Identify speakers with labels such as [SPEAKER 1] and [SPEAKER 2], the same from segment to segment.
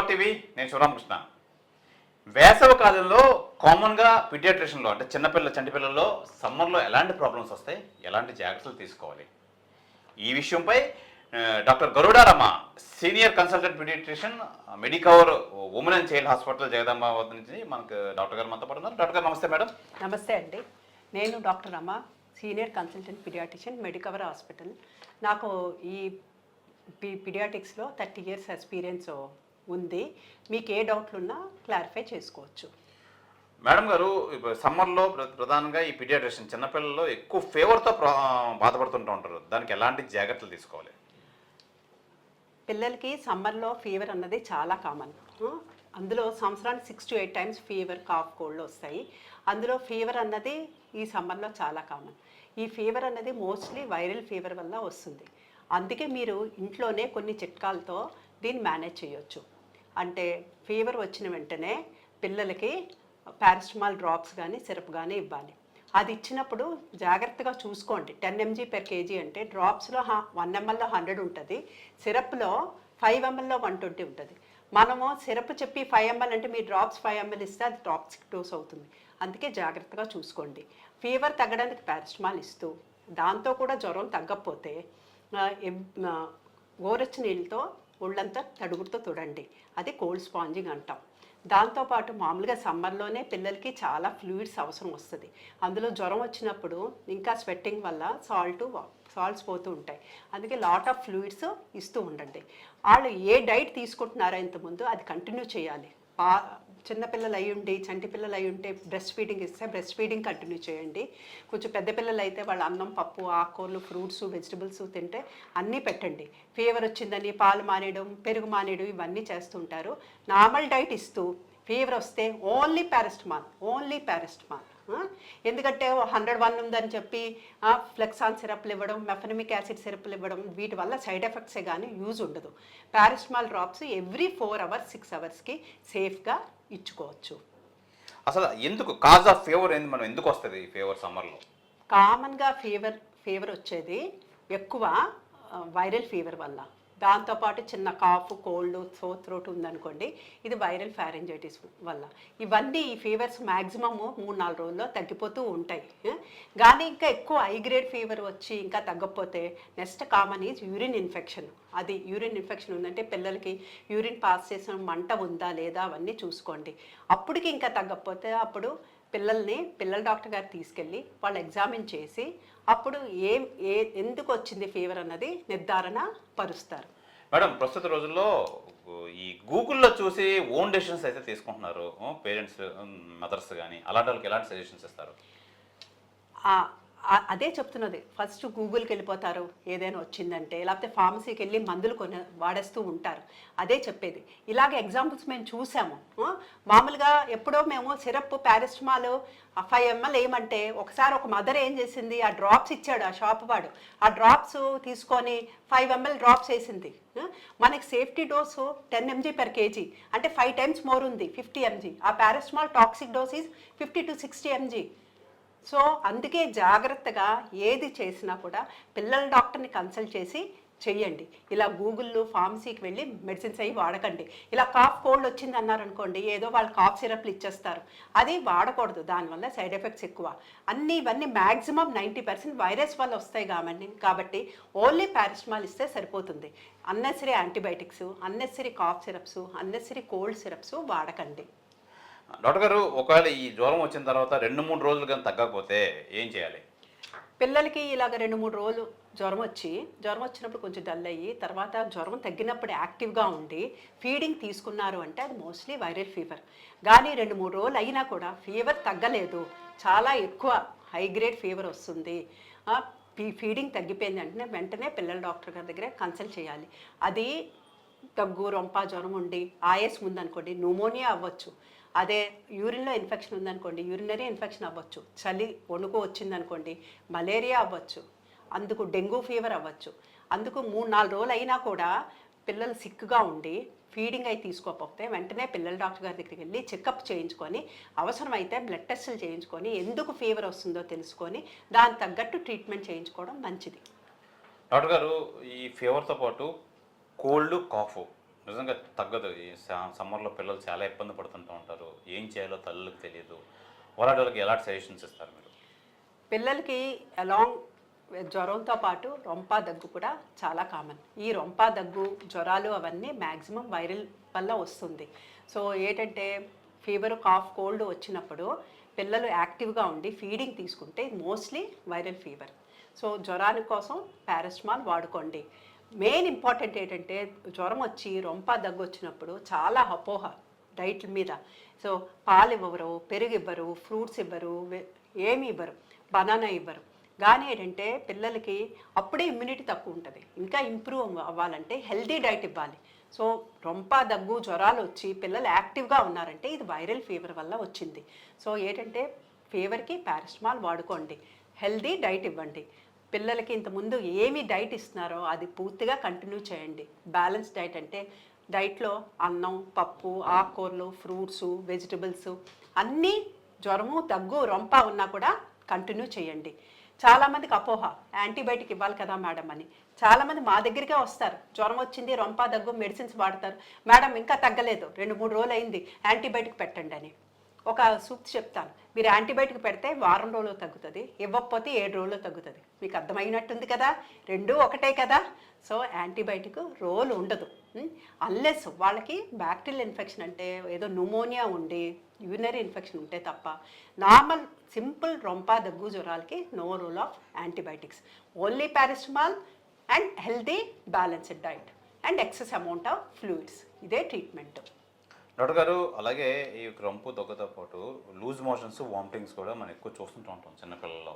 [SPEAKER 1] Power TV, నేను శివరామకృష్ణ. వేసవి కాలంలో కామన్గా పీడియాట్రిషన్లో అంటే చంటిపిల్లల్లో సమ్మర్లో ఎలాంటి ప్రాబ్లమ్స్ వస్తాయి, ఎలాంటి జాగ్రత్తలు తీసుకోవాలి, ఈ విషయంపై doctor Garudaramma, senior consultant paediatrician, Medicover women and child hospital Jagadamba వద్ద నుంచి మనకు డాక్టర్ గారు మనతో పాటు ఉన్నారు. డాక్టర్ గారు నమస్తే మేడం.
[SPEAKER 2] నమస్తే అండి, నేను డాక్టర్ అమ్మ, senior consultant paediatrician, Medicover hospital. నాకు ఈ పీడియాటిక్స్లో 30 years ఎక్స్పీరియన్స్ ఉంది. మీకు ఏ డౌట్లు ఉన్నా క్లారిఫై చేసుకోవచ్చు.
[SPEAKER 1] మేడం గారు, సమ్మర్లో ప్రధానంగా ఈ పీడియాట్రిషియన్ చిన్నపిల్లల్లో ఎక్కువ ఫీవర్తో బాధపడుతుంటూ ఉంటారు. దానికి ఎలాంటి జాగ్రత్తలు తీసుకోవాలి?
[SPEAKER 2] పిల్లలకి సమ్మర్లో ఫీవర్ అన్నది చాలా కామన్. అందులో సంవత్సరానికి 6 to 8 times fever, cough, cold వస్తాయి. అందులో ఫీవర్ అన్నది ఈ సమ్మర్లో చాలా కామన్. ఈ ఫీవర్ అన్నది మోస్ట్లీ వైరల్ ఫీవర్ వల్ల వస్తుంది. అందుకే మీరు ఇంట్లోనే కొన్ని చిట్కాలతో దీన్ని మేనేజ్ చేయొచ్చు. అంటే ఫీవర్ వచ్చిన వెంటనే పిల్లలకి పారాసిటమాల్ డ్రాప్స్ కానీ సిరప్ కానీ ఇవ్వాలి. అది ఇచ్చినప్పుడు జాగ్రత్తగా చూసుకోండి. 10 mg/kg అంటే డ్రాప్స్లో 1 ml 100 ఉంటుంది, సిరప్లో 5 ml 120 ఉంటుంది. మనము సిరప్ చెప్పి 5 ml అంటే మీ డ్రాప్స్ 5 ml ఇస్తే అది టాక్సిక్ డోస్ అవుతుంది. అందుకే జాగ్రత్తగా చూసుకోండి. ఫీవర్ తగ్గడానికి పారాసిటమాల్ ఇస్తూ, దాంతో కూడా జ్వరం తగ్గకపోతే గోరెచ్చ నీళ్ళతో ఒళ్ళంతా తడుగుడుతో తుడండి. అది కోల్డ్ స్పాంజింగ్ అంటాం. దాంతోపాటు మామూలుగా సమ్మర్లోనే పిల్లలకి చాలా ఫ్లూయిడ్స్ అవసరం వస్తుంది. అందులో జ్వరం వచ్చినప్పుడు ఇంకా స్వెట్టింగ్ వల్ల సాల్ట్స్ పోతూ ఉంటాయి. అందుకే లాట్ ఆఫ్ ఫ్లూయిడ్స్ ఇస్తూ ఉండండి. వాళ్ళు ఏ డైట్ తీసుకుంటున్నారో ఇంతకుముందు అది కంటిన్యూ చేయాలి. చిన్నపిల్లలు అయి ఉండి, చంటి పిల్లలు అయి ఉంటే బ్రెస్ట్ ఫీడింగ్ ఇస్తే బ్రెస్ట్ ఫీడింగ్ కంటిన్యూ చేయండి. కొంచెం పెద్ద పిల్లలు అయితే వాళ్ళు అన్నం, పప్పు, ఆకుకూరలు, ఫ్రూట్స్, వెజిటబుల్స్ తింటే అన్నీ పెట్టండి. ఫీవర్ వచ్చిందని పాలు మానేయడం, పెరుగు మానేయడం ఇవన్నీ చేస్తుంటారు. నార్మల్ డైట్ ఇస్తూ ఫీవర్ వస్తే ఓన్లీ పారాసిటమాల్. ఎందుకంటే 101 ఉందని చెప్పి ఫ్లెక్సాన్ సిరప్లు ఇవ్వడం, మెఫెనమిక్ యాసిడ్ సిరప్లు ఇవ్వడం, వీటి వల్ల సైడ్ ఎఫెక్ట్సే కానీ యూజ్ ఉండదు. Paracetamol drops every 4 hours 6 hours సేఫ్గా ఇచ్చుకోవచ్చు.
[SPEAKER 1] అసలు ఎందుకు కాజ్ ఆఫ్ ఫీవర్ ఏంది, మనం ఎందుకు వస్తుంది ఈ ఫీవర్ సమ్మర్లో?
[SPEAKER 2] కామన్గా ఫీవర్ వచ్చేది ఎక్కువ వైరల్ ఫీవర్ వల్ల. దాంతోపాటు చిన్న కాఫ్, కోల్డ్, సోర్ థ్రోట్ ఉందనుకోండి, ఇది వైరల్ ఫ్యారింజైటిస్ వల్ల. ఇవన్నీ ఈ ఫీవర్స్ మ్యాక్సిమమ్ 3-4 రోజుల్లో తగ్గిపోతూ ఉంటాయి. కానీ ఇంకా ఎక్కువ హై గ్రేడ్ ఫీవర్ వచ్చి ఇంకా తగ్గకపోతే next common is urine infection. అది యూరిన్ ఇన్ఫెక్షన్ ఉందంటే పిల్లలకి యూరిన్ పాస్ చేసిన మంట ఉందా లేదా అవన్నీ చూసుకోండి. అప్పటికి ఇంకా తగ్గకపోతే అప్పుడు పిల్లల డాక్టర్ గారు తీసుకెళ్ళి వాళ్ళు ఎగ్జామిన్ చేసి అప్పుడు ఎందుకు వచ్చింది ఫీవర్ అన్నది నిర్ధారణ పరుస్తారు.
[SPEAKER 1] మేడం, ప్రస్తుత రోజుల్లో ఈ గూగుల్లో చూసి ఓన్ డెసిషన్స్ అయితే తీసుకుంటున్నారు పేరెంట్స్, మదర్స్ కానీ. అలాంటి వాళ్ళకి ఎలాంటి సజెషన్స్ ఇస్తారు?
[SPEAKER 2] అదే చెప్తున్నది. ఫస్ట్ గూగుల్కి వెళ్ళిపోతారు ఏదైనా వచ్చిందంటే, లేకపోతే ఫార్మసీకి వెళ్ళి మందులు వాడేస్తూ ఉంటారు. అదే చెప్పేది. ఇలాగ ఎగ్జాంపుల్స్ మేము చూసాము. మామూలుగా ఎప్పుడో మేము సిరప్, పారాసిటమాల్ 5 ml వేయమంటే ఒకసారి ఒక మదర్ ఏం చేసింది, ఆ డ్రాప్స్ ఇచ్చాడు ఆ షాప్ వాడు, ఆ డ్రాప్స్ తీసుకొని 5 ml డ్రాప్స్ వేసింది. మనకి సేఫ్టీ డోసు 10 mg/kg అంటే 5 times మోర్ ఉంది, 50 mg. ఆ paracetamol toxic dose is 50 to 60 mg. So అందుకే జాగ్రత్తగా ఏది చేసినా కూడా పిల్లల డాక్టర్ని కన్సల్ట్ చేసి చెయ్యండి. ఇలా గూగుల్లో ఫార్మసీకి వెళ్ళి మెడిసిన్స్ అవి వాడకండి. ఇలా కాఫ్, కోల్డ్ వచ్చింది అన్నారనుకోండి, ఏదో వాళ్ళు కాఫ్ సిరప్లు ఇచ్చేస్తారు. అది వాడకూడదు, దానివల్ల సైడ్ ఎఫెక్ట్స్ ఎక్కువ. ఇవన్నీ మ్యాక్సిమం 90% వైరస్ వల్ల వస్తాయి కాబట్టి ఓన్లీ పారాసిటమాల్ ఇస్తే సరిపోతుంది. Unnecessary antibiotics, unnecessary cough syrups, unnecessary cold syrups వాడకండి.
[SPEAKER 1] డాక్టర్ గారు, ఒకవేళ ఈ జ్వరం వచ్చిన తర్వాత 2-3 రోజులు కానీ తగ్గకపోతే ఏం చేయాలి?
[SPEAKER 2] పిల్లలకి ఇలాగ 2-3 రోజులు జ్వరం వచ్చినప్పుడు కొంచెం డల్ అయ్యి, తర్వాత జ్వరం తగ్గినప్పుడు యాక్టివ్గా ఉండి ఫీడింగ్ తీసుకున్నారు అంటే అది మోస్ట్లీ వైరల్ ఫీవర్. కానీ 2-3 రోజులు అయినా కూడా ఫీవర్ తగ్గలేదు, చాలా ఎక్కువ హై గ్రేడ్ ఫీవర్ వస్తుంది, ఫీడింగ్ తగ్గిపోయింది అంటే వెంటనే పిల్లల డాక్టర్ గారి దగ్గర కన్సల్ట్ చేయాలి. అది దగ్గు, రొంప, జ్వరం ఉండి ఆయాసం ఉందనుకోండి, న్యూమోనియా అవ్వచ్చు. అదే యూరిన్లో ఇన్ఫెక్షన్ ఉందనుకోండి, యూరినరీ ఇన్ఫెక్షన్ అవ్వచ్చు. చలి, వణుకు వచ్చిందనుకోండి, మలేరియా అవ్వచ్చు. అందుకు డెంగ్యూ ఫీవర్ అవ్వచ్చు. అందుకు 3-4 రోజులు అయినా కూడా పిల్లలు సిక్గా ఉండి ఫీడింగ్ అయి తీసుకోకపోతే వెంటనే పిల్లల డాక్టర్ గారి దగ్గరికి వెళ్ళి చెకప్ చేయించుకొని, అవసరమైతే బ్లడ్ టెస్టులు చేయించుకొని ఎందుకు ఫీవర్ వస్తుందో తెలుసుకొని దానికి తగ్గట్టు ట్రీట్మెంట్ చేయించుకోవడం మంచిది.
[SPEAKER 1] డాక్టర్ గారు, ఈ ఫీవర్తో పాటు కోల్డ్, కాఫ్ నిజంగా తగ్గదు. ఈ సమ్మర్లో పిల్లలు చాలా ఇబ్బంది పడుతుంటూ ఉంటారు. ఏం చేయాలో తల్లులకు తెలియదు. అలాంటి వాళ్ళకి ఎలాంటి సజెషన్స్ ఇస్తారు మీరు?
[SPEAKER 2] పిల్లలకి అలాంగ్ జ్వరంతో పాటు రొంప దగ్గు కూడా చాలా కామన్. ఈ రొంప దగ్గు జ్వరాలు అవన్నీ మ్యాక్సిమం వైరల్ వల్ల వస్తుంది. సో ఏంటంటే ఫీవర్, కాఫ్, కోల్డ్ వచ్చినప్పుడు పిల్లలు యాక్టివ్గా ఉండి ఫీడింగ్ తీసుకుంటే మోస్ట్లీ వైరల్ ఫీవర్. సో జ్వరాని కోసం పారాసిటమాల్ వాడుకోండి. మెయిన్ ఇంపార్టెంట్ ఏంటంటే జ్వరం వచ్చి రొంప దగ్గు వచ్చినప్పుడు చాలా అపోహ డైట్ల మీద. సో పాలు ఇవ్వరు, పెరుగు ఇవ్వరు, ఫ్రూట్స్ ఇవ్వరు, ఏమి ఇవ్వరు, బనానా ఇవ్వరు. కానీ ఏంటంటే పిల్లలకి అప్పుడే ఇమ్యూనిటీ తక్కువ ఉంటుంది. ఇంకా ఇంప్రూవ్ అవ్వాలంటే హెల్తీ డైట్ ఇవ్వాలి. సో రొంప దగ్గు జ్వరాలు వచ్చి పిల్లలు యాక్టివ్గా ఉన్నారంటే ఇది వైరల్ ఫీవర్ వల్ల వచ్చింది. సో ఏంటంటే ఫీవర్కి పారాసిటమాల్ వాడుకోండి, హెల్దీ డైట్ ఇవ్వండి. పిల్లలకి ఇంతకుముందు ఏమి డైట్ ఇస్తున్నారో అది పూర్తిగా కంటిన్యూ చేయండి. బ్యాలెన్స్ డైట్ అంటే డైట్లో అన్నం, పప్పు, ఆకుకూరలు, ఫ్రూట్స్, వెజిటబుల్స్ అన్నీ జ్వరము, దగ్గు, రొంప ఉన్నా కూడా కంటిన్యూ చేయండి. చాలామందికి అపోహ యాంటీబయాటిక్ ఇవ్వాలి కదా మేడం అని. చాలామంది మా దగ్గరికే వస్తారు, జ్వరం వచ్చింది, రొంప, దగ్గు, మెడిసిన్స్ వాడతారు. మేడం ఇంకా తగ్గలేదు, 2-3 రోజులు అయింది, యాంటీబయాటిక్ పెట్టండి అని. ఒక సూక్తి చెప్తాను, మీరు యాంటీబయాటిక్ పెడితే వారం రోజులు తగ్గుతుంది, ఇవ్వకపోతే 7 రోజులు తగ్గుతుంది. మీకు అర్థమైనట్టుంది కదా, రెండూ ఒకటే కదా. సో యాంటీబయాటిక్ రోల్ ఉండదు అన్లెస్ వాళ్ళకి బ్యాక్టీరియల్ ఇన్ఫెక్షన్ అంటే ఏదో న్యూమోనియా ఉండి యూరినరీ ఇన్ఫెక్షన్ ఉంటే తప్ప నార్మల్ సింపుల్ రొంప దగ్గు జ్వరాలకి no rule of antibiotics. Only paracetamol and healthy balanced diet and excess amount of fluids. ఇదే ట్రీట్మెంట్.
[SPEAKER 1] డాక్టర్ గారు, అలాగే ఈ రొంపు దగ్గుతో పాటు లూజ్ మోషన్స్, వామిటింగ్స్ కూడా మనం ఎక్కువ చూస్తుంటూ ఉంటాం చిన్నపిల్లల్లో.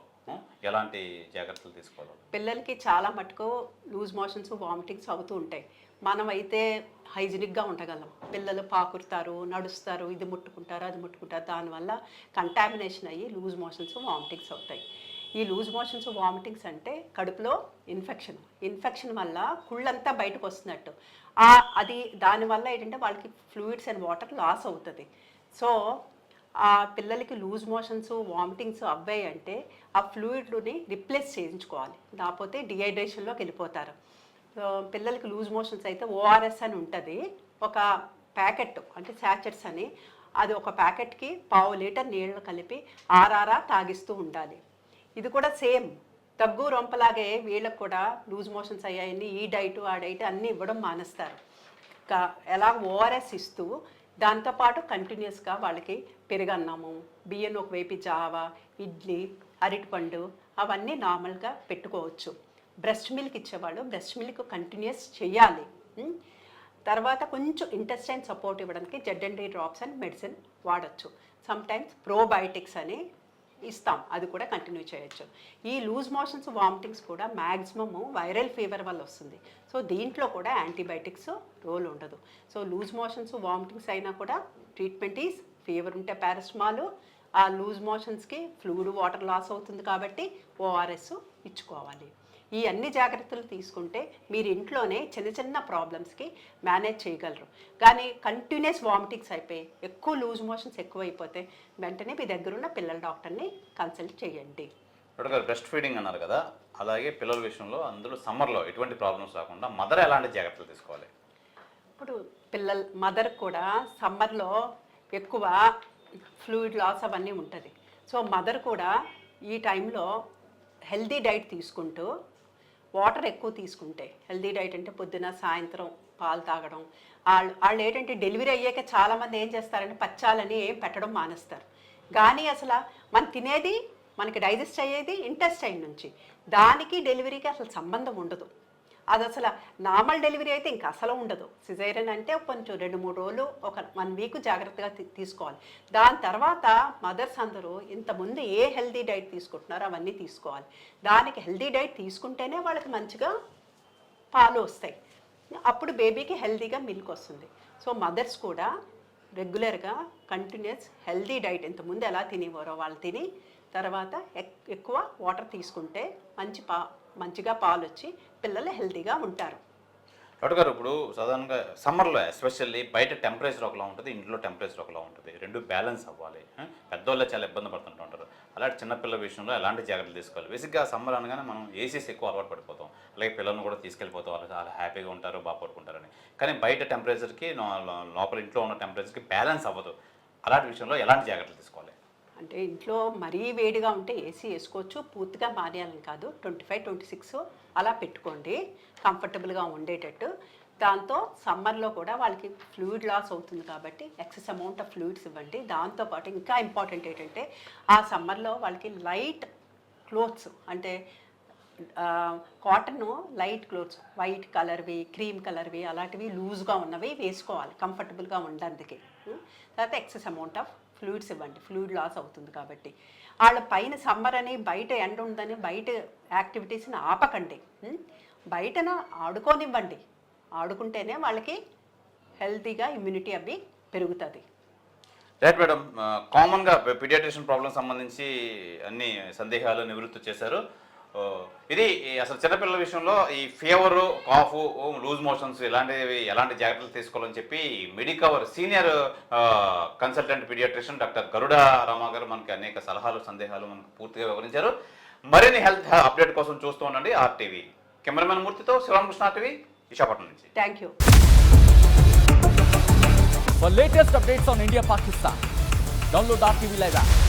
[SPEAKER 1] ఎలాంటి జాగ్రత్తలు తీసుకోవాలి?
[SPEAKER 2] పిల్లలకి చాలా మటుకు లూజ్ మోషన్స్, వామిటింగ్స్ అవుతూ ఉంటాయి. మనమైతే హైజీనిక్గా ఉండగలం. పిల్లలు పాకురుతారు, నడుస్తారు, ఇది ముట్టుకుంటారు, అది ముట్టుకుంటారు, దానివల్ల కంటామినేషన్ అయ్యి లూజ్ మోషన్స్, వామిటింగ్స్ అవుతాయి. ఈ లూజ్ మోషన్స్, వామిటింగ్స్ అంటే కడుపులో ఇన్ఫెక్షన్ వల్ల కుళ్ళంతా బయటకు వస్తున్నట్టు. అది దానివల్ల ఏంటంటే వాళ్ళకి ఫ్లూయిడ్స్ అండ్ వాటర్ లాస్ అవుతుంది. సో ఆ పిల్లలకి లూజ్ మోషన్స్, వామిటింగ్స్ అవ్వాయి అంటే ఆ ఫ్లూయిడ్ని రిప్లేస్ చేయించుకోవాలి, లేకపోతే డిహైడ్రేషన్లోకి వెళ్ళిపోతారు. సో పిల్లలకి లూజ్ మోషన్స్ అయితే ఓఆర్ఎస్ అని ఉంటుంది, ఒక ప్యాకెట్ అంటే శాచెట్స్ అని, అది ఒక ప్యాకెట్కి 1/2 లీటర్ నీళ్ళు కలిపి ఆరారా తాగిస్తూ ఉండాలి. ఇది కూడా సేమ్ దగ్గు, రొంపలాగే వీళ్ళకి కూడా లూజ్ మోషన్స్ అయ్యాయని ఈ డైట్, ఆ డైట్ అన్నీ ఇవ్వడం మానేస్తారు. ఎలా ఓఆర్ఎస్ ఇస్తూ దాంతోపాటు కంటిన్యూస్గా వాళ్ళకి పెరుగన్నము, బియ్యం ఒక వేపి జావా, ఇడ్లీ, అరటిపండు అవన్నీ నార్మల్గా పెట్టుకోవచ్చు. బ్రెస్ట్ మిల్క్ ఇచ్చేవాళ్ళు బ్రెస్ట్ మిల్క్ కంటిన్యూస్ చేయాలి. తర్వాత కొంచెం ఇంటెస్టైన్ సపోర్ట్ ఇవ్వడానికి ZND డ్రాప్స్ అండ్ మెడిసిన్ వాడచ్చు. సమ్టైమ్స్ ప్రోబయోటిక్స్ అని ఇస్తాం, అది కూడా కంటిన్యూ చేయొచ్చు. ఈ లూజ్ మోషన్స్, వామిటింగ్స్ కూడా మ్యాక్సిమము వైరల్ ఫీవర్ వల్ల వస్తుంది. సో దీంట్లో కూడా యాంటీబయాటిక్స్ రోల్ ఉండదు. సో లూజ్ మోషన్స్, వామిటింగ్స్ అయినా కూడా ట్రీట్మెంట్ ఈజ్ ఫీవర్ ఉంటే పారాసిటమాల్, ఆ లూజ్ మోషన్స్కి ఫ్లూయిడ్, వాటర్ లాస్ అవుతుంది కాబట్టి ఓఆర్ఎస్ ఇచ్చుకోవాలి. ఈ అన్ని జాగ్రత్తలు తీసుకుంటే మీరు ఇంట్లోనే చిన్న చిన్న ప్రాబ్లమ్స్కి మేనేజ్ చేయగలరు. కానీ కంటిన్యూస్ వామిటింగ్స్ అయిపోయి ఎక్కువ లూజ్ మోషన్స్ ఎక్కువైపోతే వెంటనే మీ దగ్గరున్న పిల్లల డాక్టర్ని కన్సల్ట్ చేయండి.
[SPEAKER 1] డాక్టర్ గారు, బ్రెస్ట్ ఫీడింగ్ అన్నారు కదా, అలాగే పిల్లల విషయంలో అందులో సమ్మర్లో ఎటువంటి ప్రాబ్లమ్స్ రాకుండా మదర్ ఎలాంటి జాగ్రత్తలు తీసుకోవాలి?
[SPEAKER 2] ఇప్పుడు మదర్ కూడా సమ్మర్లో ఎక్కువ ఫ్లూయిడ్ లాస్ అవన్నీ ఉంటుంది. సో మదర్ కూడా ఈ టైంలో హెల్దీ డైట్ తీసుకుంటూ వాటర్ ఎక్కువ తీసుకుంటే, హెల్దీ డైట్ అంటే పొద్దున, సాయంత్రం పాలు తాగడం. వాళ్ళు ఏంటంటే డెలివరీ అయ్యాక చాలామంది ఏం చేస్తారంటే పచ్చాలని ఏం పెట్టడం మానేస్తారు. కానీ అసలు మనం తినేది, మనకి డైజెస్ట్ అయ్యేది ఇంటెస్టైన్ నుంచి, దానికి డెలివరీకి అసలు సంబంధం ఉండదు. అది అసలు నార్మల్ డెలివరీ అయితే ఇంకా అసలు ఉండదు. సిజేరియన్ అంటే కొంచెం 2-3 రోజులు, ఒక 1 వీక్ జాగ్రత్తగా తీసుకోవాలి. దాని తర్వాత మదర్స్ అందరూ ఇంతకుముందు ఏ హెల్దీ డైట్ తీసుకుంటున్నారో అవన్నీ తీసుకోవాలి. దానికి హెల్దీ డైట్ తీసుకుంటేనే వాళ్ళకి మంచిగా పాలు వస్తాయి, అప్పుడు బేబీకి హెల్దీగా మిల్క్ వస్తుంది. సో మదర్స్ కూడా రెగ్యులర్గా కంటిన్యూస్ హెల్దీ డైట్ ఇంతకుముందు ఎలా తినేవారో వాళ్ళు తిని, తర్వాత ఎక్కువ వాటర్ తీసుకుంటే మంచిగా పాలు వచ్చి పిల్లలు హెల్తీగా ఉంటారు.
[SPEAKER 1] డాక్టర్ గారు ఇప్పుడు సాధారణంగా సమ్మర్లో ఎస్పెషల్లీ బయట టెంపరేచర్ ఒకలా ఉంటుంది, ఇంట్లో టెంపరేచర్ ఒకలా ఉంటుంది, రెండు బ్యాలెన్స్ అవ్వాలి. పెద్దవాళ్ళే చాలా ఇబ్బంది పడుతుంటూ ఉంటారు. అలాంటి చిన్నపిల్లల విషయంలో ఎలాంటి జాగ్రత్తలు తీసుకోవాలి? బేసిక్గా సమ్మర్ అనగానే మనం ఏసీస్ ఎక్కువ అలవాటు పడిపోతాం, అలాగే పిల్లల్ని కూడా తీసుకెళ్ళిపోతాం, వాళ్ళు చాలా హ్యాపీగా ఉంటారు, బాగా పడుకుంటారని. కానీ బయట టెంపరేచర్కి లోపల ఇంట్లో ఉన్న టెంపరేచర్కి బ్యాలెన్స్ అవ్వదు. అలాంటి విషయంలో ఎలాంటి జాగ్రత్తలు తీసుకోవాలి?
[SPEAKER 2] అంటే ఇంట్లో మరీ వేడిగా ఉంటే ఏసీ వేసుకోవచ్చు, పూర్తిగా మానేయాలని కాదు. 25, 26 అలా పెట్టుకోండి కంఫర్టబుల్గా ఉండేటట్టు. దాంతో సమ్మర్లో కూడా వాళ్ళకి ఫ్లూయిడ్ లాస్ అవుతుంది కాబట్టి ఎక్సెస్ అమౌంట్ ఆఫ్ ఫ్లూయిడ్స్ ఇవ్వండి. దాంతోపాటు ఇంకా ఇంపార్టెంట్ ఏంటంటే ఆ సమ్మర్లో వాళ్ళకి లైట్ క్లోత్స్, అంటే కాటన్ లైట్ క్లోత్స్, వైట్ కలర్వి, క్రీమ్ కలర్వి, అలాంటివి లూజ్గా ఉన్నవి వేసుకోవాలి కంఫర్టబుల్గా ఉండడానికి. తర్వాత ఎక్సెస్ అమౌంట్ ఆఫ్ ఫ్లూయిడ్స్ ఇవ్వండి, ఫ్లూయిడ్ లాస్ అవుతుంది కాబట్టి. వాళ్ళ పైన సమ్మర్ అని బయట ఎండ ఉందని బయట యాక్టివిటీస్ని ఆపకండి. బయటన ఆడుకోనివ్వండి, ఆడుకుంటేనే వాళ్ళకి హెల్తీగా ఇమ్యూనిటీ అవి పెరుగుతుంది.
[SPEAKER 1] రైట్ మేడం, కామన్గా పీడియాట్రిషియన్ ప్రాబ్లమ్ సంబంధించి అన్ని సందేహాలు నివృత్తి చేశారు. ఇది అసలు చిన్నపిల్లల విషయంలో ఈ ఫీవరు, కాఫ్, లూజ్ మోషన్స్ ఇలాంటివి ఎలాంటి జాగ్రత్తలు తీసుకోవాలని చెప్పి Medicover senior consultant paediatrician doctor Garuda Rama గారు మనకి అనేక సలహాలు, సందేహాలు మనకు పూర్తిగా వివరించారు. మరిన్ని హెల్త్ అప్డేట్ కోసం చూస్తూ ఉండండి ఆర్టీవీ. కెమెరామెన్ మూర్తితో శివరామకృష్ణ, ఆర్టీవీ, విశాఖపట్నం నుంచి.
[SPEAKER 2] Thank you.
[SPEAKER 3] For latest updates on India Pakistan, download RTV Live app